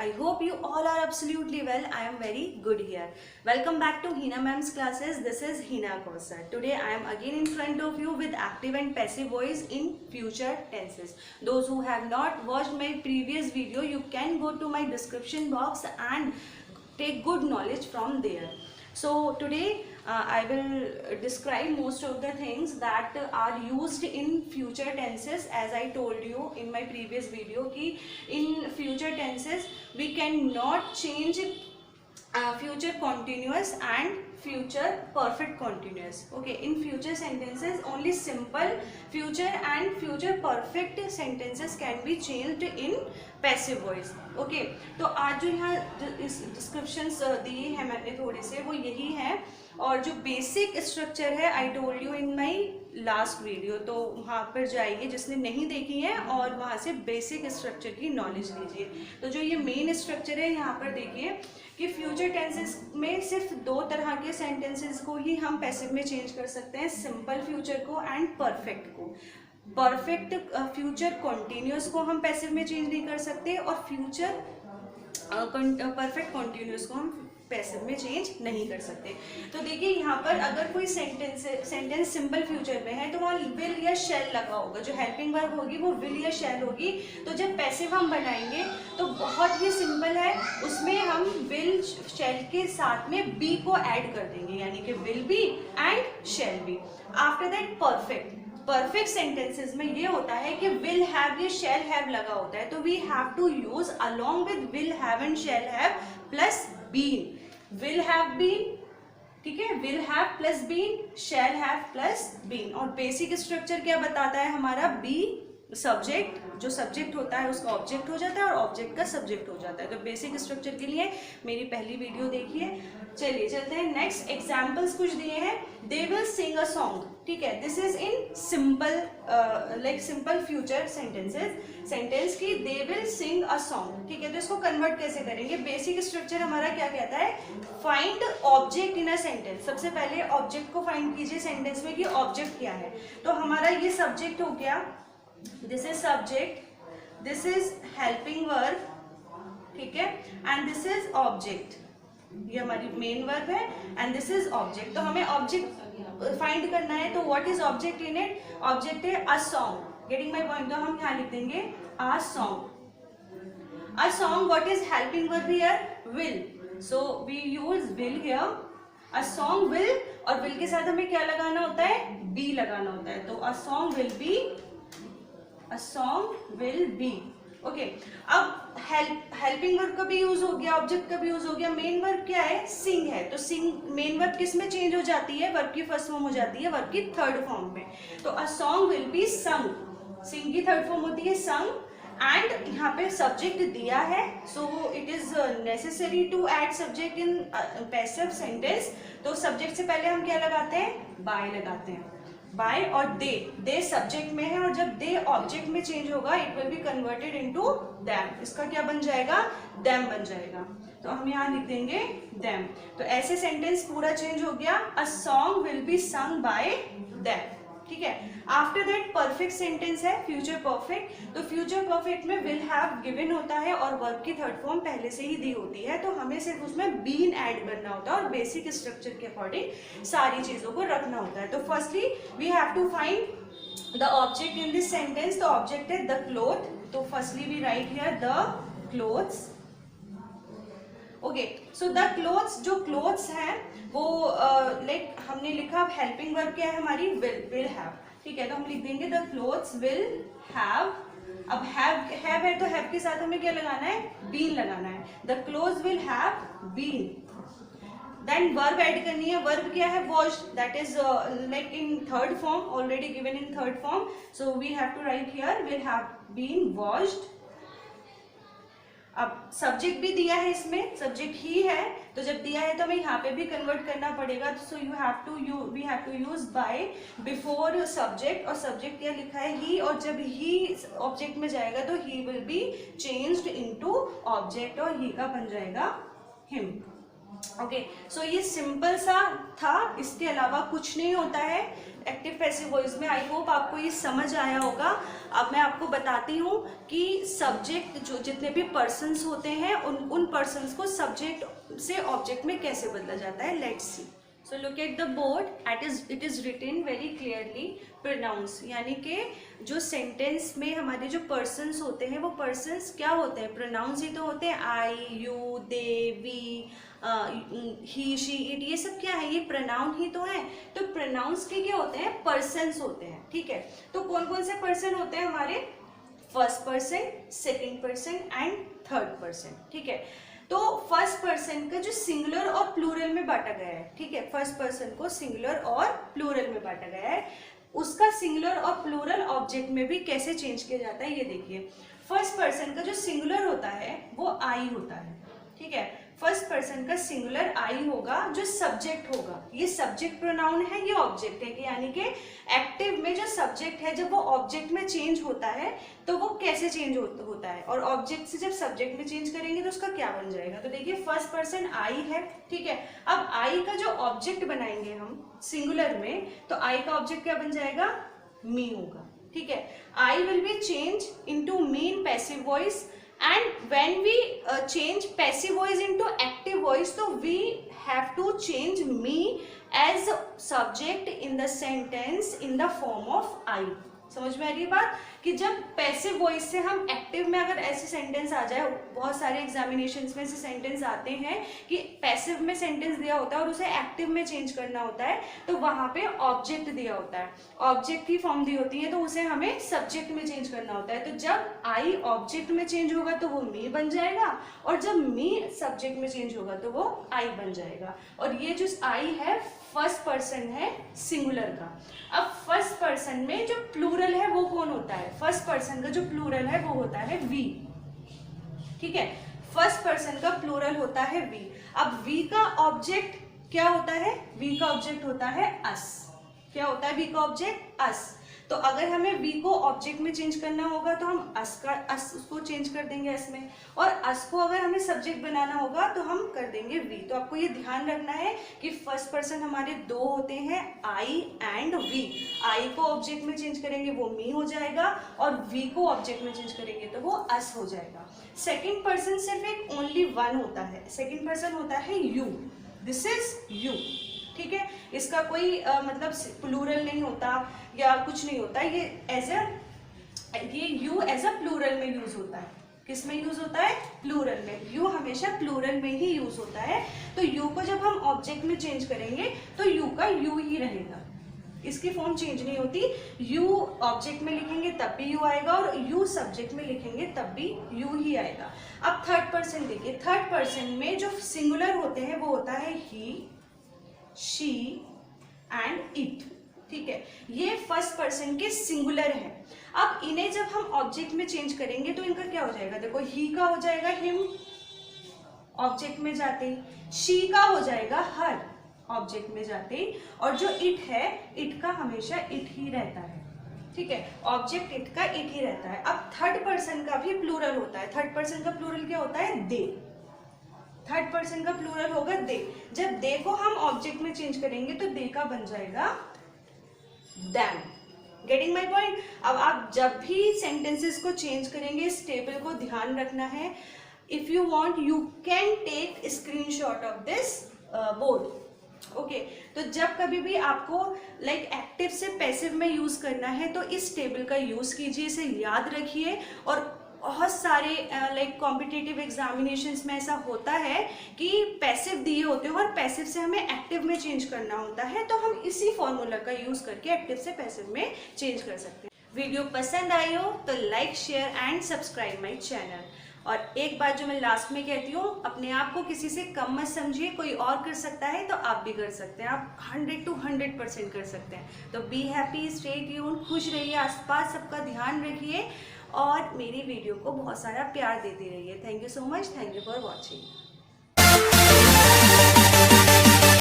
I hope you all are absolutely well. I am very good here. Welcome back to Hina Ma'am's classes. This is Hina Kausar. Today I am again in front of you with active and passive voice in future tenses. Those who have not watched my previous video, you can go to my description box and take good knowledge from there. So today I will describe most of the things that are used in future tenses. As I told you in my previous video कि in future tenses we cannot change future continuous and future perfect continuous. Okay, in future sentences only simple future and future perfect sentences can be changed in passive voice. Okay, तो आज जो यहाँ descriptions दिए हैं मैंने थोड़े से वो यही हैं, और जो बेसिक स्ट्रक्चर है I told you in my last video, तो वहाँ पर जाइए जिसने नहीं देखी है और वहाँ से बेसिक स्ट्रक्चर की नॉलेज लीजिए. तो जो ये मेन स्ट्रक्चर है यहाँ पर देखिए कि फ्यूचर टेंसेस में सिर्फ दो तरह के सेंटेंसेस को ही हम पैसिव में चेंज कर सकते हैं, सिंपल फ्यूचर को एंड परफेक्ट को. परफेक्ट फ्यूचर कॉन्टिन्यूस को हम पैसिव में चेंज नहीं कर सकते और फ्यूचर परफेक्ट कॉन्टिन्यूस को हम पैसिव में चेंज नहीं कर सकते. तो देखिए यहाँ पर अगर कोई सेंटेंस सिंपल फ्यूचर में है तो वहाँ विल या शैल लगा होगा, जो हेल्पिंग वर्ब होगी वो विल या शैल होगी. तो जब पैसिव हम बनाएंगे तो बहुत ही सिंपल है, उसमें हम विल शैल के साथ में बी को ऐड कर देंगे, यानी कि will be and shall be. After that perfect sentences में ये होता है कि विल हैव या शैल हैव लगा होता है, तो we have to use along with will have and shall have plus been. Will have been, ठीक है, will have plus been, shall have plus been. और बेसिक स्ट्रक्चर क्या बताता है हमारा, बी सब्जेक्ट, जो सब्जेक्ट होता है उसका ऑब्जेक्ट हो जाता है और ऑब्जेक्ट का सब्जेक्ट हो जाता है. तो बेसिक स्ट्रक्चर के लिए मेरी पहली वीडियो देखिए. चलिए चलते हैं नेक्स्ट. एग्जाम्पल्स कुछ दिए हैं. They will sing a song, ठीक है, this is in simple like simple future sentence की they will sing a song, ठीक है. तो इसको कन्वर्ट कैसे करेंगे, बेसिक स्ट्रक्चर हमारा क्या कहता है, find object in a sentence. सबसे पहले ऑब्जेक्ट को फाइंड कीजिए सेंटेंस में कि ऑब्जेक्ट क्या है. तो हमारा ये सब्जेक्ट हो गया, this is subject, this is helping verb, ठीक है, एंड दिस इज ऑब्जेक्ट. ये हमारी मेन वर्ब है एंड दिस इज ऑब्जेक्ट. तो हमें ऑब्जेक्ट फाइंड करना है, तो what is object in it, object है a song. Getting my point. तो हम यहाँ लिख देंगे a song. A song, what is helping verb here, will, so we use will here. A song will, और विल के साथ हमें क्या लगाना होता है, बी लगाना होता है. तो अ song will be, a song will be. Okay, अब हेल्पिंग वर्ब का भी यूज हो गया, ऑब्जेक्ट का भी यूज हो गया. मेन वर्ब क्या है, सिंग है. तो सिंग मेन वर्ब किस में चेंज हो जाती है, वर्ब की फर्स्ट फॉर्म हो जाती है वर्ब की थर्ड फॉर्म में. तो अ सॉन्ग विल बी संग, सिंग की थर्ड फॉर्म होती है संग. एंड यहाँ पे सब्जेक्ट दिया है, so it is necessary to add subject in passive sentence. तो सब्जेक्ट से पहले हम क्या लगाते हैं, बाय लगाते हैं. बाय और दे सब्जेक्ट में है, और जब दे ऑब्जेक्ट में चेंज होगा it will be converted into them. इसका क्या बन जाएगा, दैम बन जाएगा. तो हम यहाँ लिख देंगे दैम. तो ऐसे सेंटेंस पूरा चेंज हो गया, अ song will be sung by them, ठीक है. आफ्टर दैट परफेक्ट सेंटेंस है फ्यूचर परफेक्ट. तो फ्यूचर परफेक्ट में विल हैव गिवन होता है और वर्ब की थर्ड फॉर्म पहले से ही दी होती है, तो हमें सिर्फ उसमें बीन ऐड करना होता है और बेसिक स्ट्रक्चर के अकॉर्डिंग सारी चीजों को रखना होता है. तो firstly we have to find the object in this sentence. The object है द क्लोथ. तो firstly we write here the clothes. Okay, so the clothes, जो क्लोथ्स हैं वो लाइक हमने लिखा, हेल्पिंग वर्ब क्या है हमारी, विल हैव, ठीक है. तो हम लिख देंगे द क्लोथ्स विल हैव. अब हैव है तो हैव के साथ हमें क्या लगाना है, बीन लगाना है. The clothes will have been. Then verb add करनी है. वर्ब क्या है, washed, that is like in third form, already given in third form. So we have to write here will have been washed. अब subject भी दिया है, इसमें subject ही है, तो जब दिया है तो हमें यहाँ पे भी कन्वर्ट करना पड़ेगा. So we have to use by before subject, और सब्जेक्ट क्या लिखा है, ही, और जब ही ऑब्जेक्ट में जाएगा तो he will be changed into object और ही का बन जाएगा हिम. ओके, सो ये सिंपल सा था, इसके अलावा कुछ नहीं होता है एक्टिव पैसिव वॉइस में। आई होप आपको ये समझ आया होगा। अब मैं आपको बताती हूँ कि सब्जेक्ट जो जितने भी पर्सन्स होते हैं उन पर्सन्स को सब्जेक्ट से ऑब्जेक्ट में कैसे बदला जाता है। Let's see. So look at the board, it is written very clearly pronouns, यानी कि जो सेंटेंस में हमारे जो पर्सन्स होते हैं वो पर्सन्स क्या होते हैं, प्रोनाउंस ही तो होते हैं। I, you, they, we, he, she, it, ये सब क्या है, ये प्रोनाउन ही तो है। तो प्रोनाउंस के क्या होते हैं, पर्सन्स होते हैं। ठीक है, तो कौन कौन से पर्सन होते हैं हमारे, first person, second person and third person. ठीक है, तो फर्स्ट पर्सन का जो सिंगुलर और प्लूरल में बांटा गया है, ठीक है, फर्स्ट पर्सन को सिंगुलर और प्लूरल में बांटा गया है, उसका सिंगुलर और प्लूरल ऑब्जेक्ट में भी कैसे चेंज किया जाता है ये देखिए। फर्स्ट पर्सन का जो सिंगुलर होता है वो आई होता है। ठीक है, फर्स्ट पर्सन का सिंगुलर आई होगा, जो सब्जेक्ट होगा, ये सब्जेक्ट प्रोनाउन है, ये ऑब्जेक्ट है, कि यानी कि एक्टिव में जो सब्जेक्ट है जब वो ऑब्जेक्ट में चेंज होता है तो वो कैसे चेंज होता है, और ऑब्जेक्ट से जब सब्जेक्ट में चेंज करेंगे तो उसका क्या बन जाएगा। तो देखिए फर्स्ट पर्सन आई है। ठीक है, अब आई का जो ऑब्जेक्ट बनाएंगे हम सिंगुलर में, तो आई का ऑब्जेक्ट क्या बन जाएगा, मी होगा। ठीक है, I will be change into me in passive voice, and when we change passive voice into active voice, so we have to change me as subject in the sentence in the form of I। समझ में आ रही है बात, कि जब passive voice से हम active में अगर ऐसे सेंटेंस आ जाए, बहुत सारे एग्जामिनेशंस में ऐसे सेंटेंस आते हैं कि पैसिव में सेंटेंस दिया होता है और उसे एक्टिव में चेंज करना होता है, तो वहां पे ऑब्जेक्ट दिया होता है, ऑब्जेक्ट की फॉर्म दी होती है, तो उसे हमें सब्जेक्ट में चेंज करना होता है। तो जब आई ऑब्जेक्ट में चेंज होगा तो वो मी बन जाएगा, और जब मी सब्जेक्ट में चेंज होगा तो वो आई बन जाएगा। और ये जो आई है फर्स्ट पर्सन है सिंगुलर का। अब फर्स्ट पर्सन में जो प्लूरल है वो कौन होता है, फर्स्ट पर्सन का जो प्लूरल है वो होता है वी। ठीक है, फर्स्ट पर्सन का प्लूरल होता है वी। अब वी का ऑब्जेक्ट क्या होता है, वी का ऑब्जेक्ट होता है अस। क्या होता है वी का ऑब्जेक्ट, अस। तो अगर हमें वी को ऑब्जेक्ट में चेंज करना होगा तो हम अस उसको चेंज कर देंगे अस में, और अस को अगर हमें सब्जेक्ट बनाना होगा तो हम कर देंगे वी। तो आपको ये ध्यान रखना है कि फर्स्ट पर्सन हमारे दो होते हैं, आई एंड वी। आई को ऑब्जेक्ट में चेंज करेंगे वो मी हो जाएगा, और वी को ऑब्जेक्ट में चेंज करेंगे तो वो अस हो जाएगा। सेकेंड पर्सन सिर्फ एक ओनली वन होता है, सेकेंड पर्सन होता है यू। This is you. ठीक है, इसका कोई मतलब प्लूरल नहीं होता या कुछ नहीं होता, ये यू एज अ प्लूरल में यूज होता है। किस में यूज होता है, प्लूरल में। यू हमेशा प्लूरल में ही यूज होता है। तो यू को जब हम ऑब्जेक्ट में चेंज करेंगे तो यू का यू ही रहेगा, इसकी फॉर्म चेंज नहीं होती। यू ऑब्जेक्ट में लिखेंगे तब भी यू आएगा, और यू सब्जेक्ट में लिखेंगे तब भी यू ही आएगा। अब थर्ड पर्सन देखिए, थर्ड पर्सन में जो सिंगुलर होते हैं वो होता है ही, शी एंड इट। ठीक है, ये फर्स्ट पर्सन के सिंगुलर है। अब इन्हें जब हम ऑब्जेक्ट में चेंज करेंगे तो इनका क्या हो जाएगा, देखो ही का हो जाएगा हिम ऑब्जेक्ट में जाते ही, शी का हो जाएगा हर ऑब्जेक्ट में जाते ही, और जो इट है, इट का हमेशा इट ही रहता है। ठीक है, ऑब्जेक्ट इट का इट ही रहता है। अब थर्ड पर्सन का भी प्लूरल होता है। थर्ड पर्सन का प्लूरल क्या होता है, दे। थर्ड पर्सन का प्लूरल होगा दे। जब दे को हम ऑब्जेक्ट में चेंज करेंगे तो दे का बन जाएगा देम। Getting my point. अब आप जब भी सेंटेंसेस को चेंज करेंगे इस टेबल को ध्यान रखना है। If you want you can take screenshot of this board. Okay, तो जब कभी भी आपको लाइक एक्टिव से पैसिव में यूज करना है तो इस टेबल का यूज कीजिए, इसे याद रखिए। और बहुत सारे लाइक कॉम्पिटिटिव एग्जामिनेशंस में ऐसा होता है कि पैसिव दिए होते हैं और पैसिव से हमें एक्टिव में चेंज करना होता है, तो हम इसी फॉर्मूला का यूज करके एक्टिव से पैसिव में चेंज कर सकते हैं। वीडियो पसंद आई हो तो like, share and subscribe my channel. और एक बात जो मैं लास्ट में कहती हूँ, अपने आप को किसी से कम मत समझिए, कोई और कर सकता है तो आप भी कर सकते हैं, आप 100 to 100% कर सकते हैं। तो बी हैप्पी, स्टे ट्यून्ड, खुश रहिए, आसपास सबका ध्यान रखिए और मेरी वीडियो को बहुत सारा प्यार देते रहिए। Thank you so much, thank you for watching.